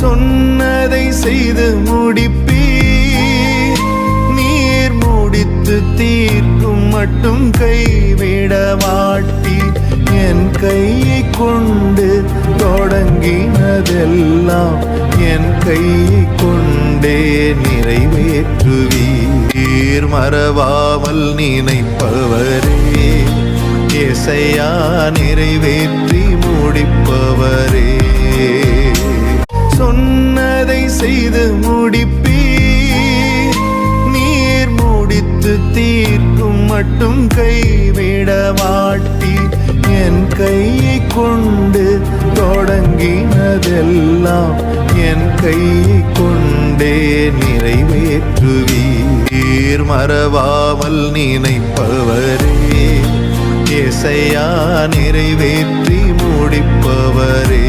சொன்னதை செய்து முடிப்பீர். நீர் முடித்து தீர்க்கும் மட்டும் கைவிட மாட்டீர். என் கையை கொண்டு தொடங்கினதெல்லாம் என் கையை கொண்டே நிறைவேற்றுவீர். மறவாமல் நினைப்பவரே, ஏசையா நிறைவேற்றி முடிப்பவரே. சொன்னதை செய்து முடிப்பீர். நீர் முடித்து தீர்க்கும் மட்டும் கைவிட மாட்டீர். என் கையை கொண்டு தொடங்கினதெல்லாம் என் கையை கொண்டே நிறைவேற்றுவீர். மறவாமல் நினைப்பவரே, ஏசையா நிறைவேற்றி முடிப்பவரே.